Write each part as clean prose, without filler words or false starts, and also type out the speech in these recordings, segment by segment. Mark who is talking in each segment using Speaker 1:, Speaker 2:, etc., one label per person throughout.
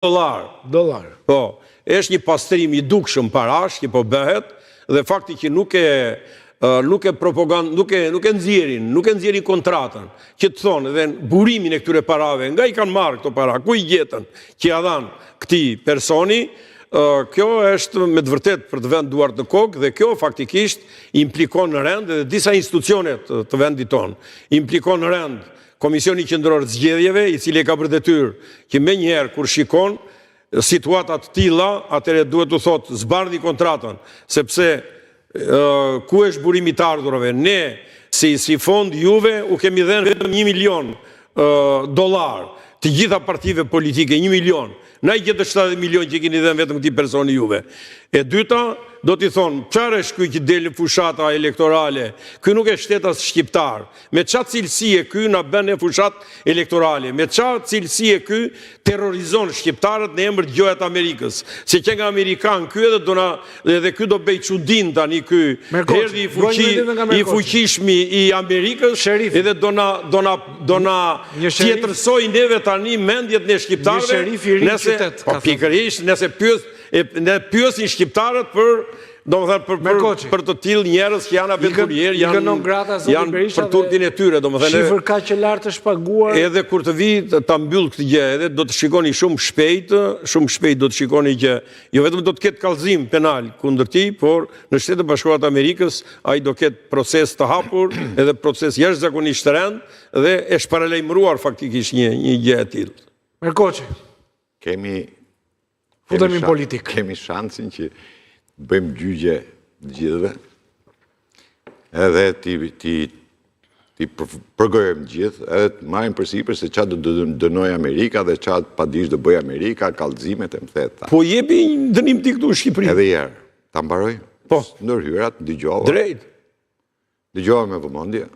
Speaker 1: dollar.
Speaker 2: Po, është një pastrim i dukshëm parash që po bëhet dhe fakti që nuk e propagand, nuk e nxjerrin kontratën, që të thonë edhe burimin e këtyre parave, nga i kanë marrë këto para, ku i gjetën që ja dhanë këtij personi. Kjo është me të vërtet për të vend duart në kokë dhe kjo faktikisht implikon në rend dhe disa institucionet të vendit tonë. Implikon në rend Komisioni Qendror të Zgjedhjeve, i cili ka për detyrë që me njëherë kur shikon situatat të tilla, atëherë duhet të thotë zbardhi kontratën, sepse ku është burimi të ardhurave? Ne si fond juve u kemi dhënë vetëm $1 milion të gjitha partive politike, 1 milion. Na i gjetë 70 milion që keni dhënë vetëm këtij personi juve. E dyta, do t'i thonë, çfarë është ky që del në fushata elektorale? Ky nuk është shtetas shqiptar. Me çfarë cilësie ky na bën në fushat elektorale? Me çfarë cilësie ky terrorizon shqiptarët në emër të gjojat Amerikës? Se që nga Amerikan ky edhe ky do bëj çudin tani ky erdhi i fuqishmi i Amerikës edhe do na tjetërsoj neve tani mendjet në shqiptarëve. Pikërisht, nëse pyesin shqiptarët për të tillë njerëz që janë aventurier, janë për turpin e tyre, domethënë.
Speaker 1: Shifër kaq që lartë të shpaguar.
Speaker 2: Edhe kur të vi ta mbyll këtë gjë, edhe do të shikoni shumë shpejt do të shikoni që jo vetëm do të ketë kallëzim penal kundër tij, por në Shtetet e Bashkuara të Amerikës ai do ketë proces të hapur, edhe proces jashtëzakonisht të rënd dhe është paralajmëruar faktikisht një gjë e tillë.
Speaker 1: Merkoçi. Futemi politik.
Speaker 3: Kemi shansin që bëjmë gjyqje të gjithëve, edhe ti përgojëm gjithë, edhe të marrim përsipër se çfarë do dënoj Amerika dhe çfarë padish do bëj Amerika, kallëzimet e mtheta.
Speaker 2: Po jepi një dënim ti këtu në Shqipëri.
Speaker 3: Edhe herë, ta mbaroj?
Speaker 2: Po.
Speaker 3: Ndërhyrat, dëgjova.
Speaker 2: Drejt.
Speaker 3: Dëgjova me vëmendje.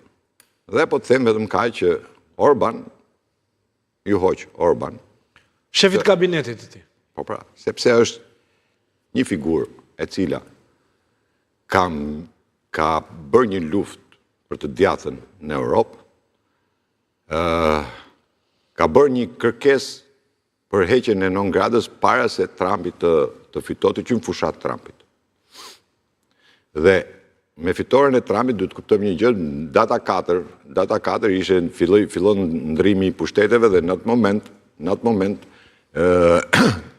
Speaker 3: Dhe po të them vetëm kaq që Orban, ju hoq Orban,
Speaker 1: shefi i kabinetit të tij.
Speaker 3: Po pra, sepse është një figurë e cila ka bërë një luftë për të djathtën në Europë, ka bërë një kërkesë për heqjen e non-gradës para se Trumpi të fitote që në fushat Trumpit. Dhe me fitoren e Trumpit duhet kuptojmë një gjë, data 4 ishte fillon ndrimi i pushteteve dhe në atë moment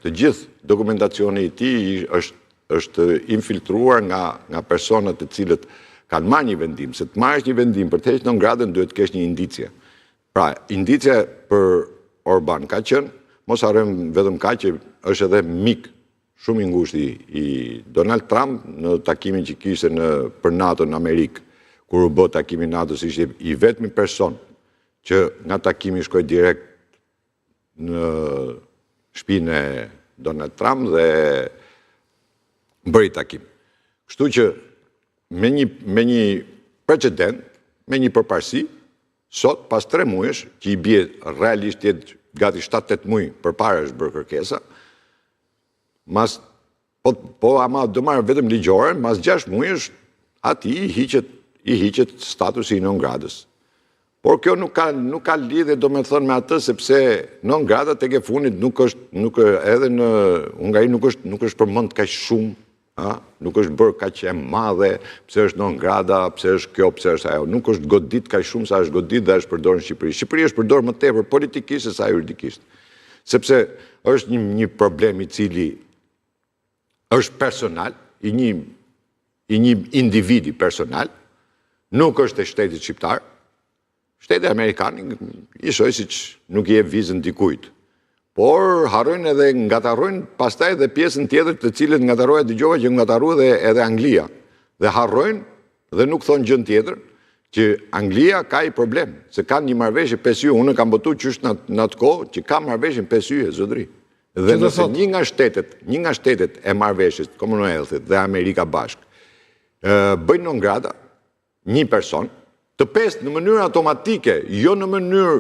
Speaker 3: të gjithë dokumentacioni i tij është infiltruar nga personat të cilët kanë marrë një vendim. Se të marrësh një vendim për të hequr non-gradën duhet të kesh një indicie. Pra, indicia për Orban ka qenë, mos harrojmë vetëm kaq që është edhe mik shumë i ngushtë i Donald Trump në takimin që kishte për NATO në Amerikë, kur u bë takimi NATO-s, ishte i vetmi person që nga takimi shkoi direkt në shtëpinë e Donald Trump dhe bëri takim. Kështu që me një precedent, me një përparësi, sot pas 3 muajsh, që i bie realisht jetë gati 7-8 muaj përpara është bërë kërkesa, ama do marrë vetëm ligjore, mas 6 muajsh ati i hiqet statusi i non-gradës. Por kjo nuk ka lidhje do me thënë me atë, sepse non-grada tek e fundit edhe në Hungari nuk është përmend kaq shumë, nuk është bërë kaq e madhe, pse është non-grada, pse është kjo, pse është ajo, nuk është godit kaq shumë sa është godit dhe është përdorur në Shqipëri. Shqipëria është përdorur më tepër politikisht se sa juridikisht. Sepse është një problem i cili është personal, i një individi personal, nuk është e shtetit shqiptar. Shteti Amerikan i shoj si që nuk i e vizën dikujt. Por harrojnë edhe ngatarrojnë pastaj dhe pjesën tjetër të cilët ngatarroja dëgjova që ngatarrua edhe Anglia. Dhe harrojnë dhe nuk thonë gjën tjetër që Anglia ka i problem, se kanë një marrëveshje 5 yje, unë kam botu qysh në atë kohë që ka marrëveshjen 5 yje, zotëri. Dhe nëse një nga shtetet e marrëveshjes, Commonwealth dhe Amerika Bashkë, bëjnë non-grada një person, Të pestë në mënyrë automatike, jo në mënyrë,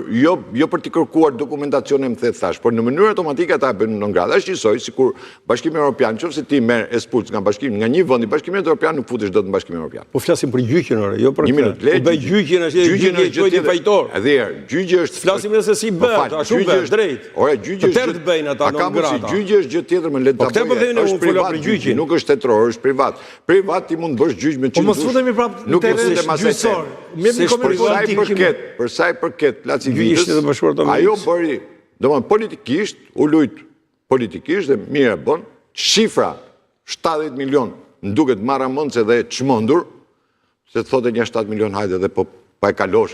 Speaker 3: jo për t'i kërkuar dokumentacion e më thetë thash, por në mënyrë automatike ata e bëjnë non grata. Është njësoj, sikur Bashkimi Evropian, nëse ti merr expulz nga një vend i Bashkimit Evropian, nuk futesh dot në Bashkimin Evropian.
Speaker 2: Po flasim për gjyqjen ore, jo për
Speaker 3: Një minutë, le.
Speaker 2: Po bëj gjyqjen është gjyqje fajtor.
Speaker 3: Edhe gjyqja është.
Speaker 2: Flasim edhe se si bëhet, ashtu bëhet drejt.
Speaker 3: Ore, gjyqja është.
Speaker 2: Të bëjnë ata non grata.
Speaker 3: Gjyqja është gjë tjetër më le ta bëj. Është privat, nuk është tetror, është privat. Privat ti mund të bësh gjyq me 100.
Speaker 1: Po mos futemi prapë në terren gjyqësor.
Speaker 3: Për sa i përket placi vitës, ajo bëri, domethënë politikisht, u lut politikisht dhe mirë e bën, shifra 70 milion, më duket marramendse dhe çmendur, se thotë një 7 milion hajde dhe po pa e kalosha.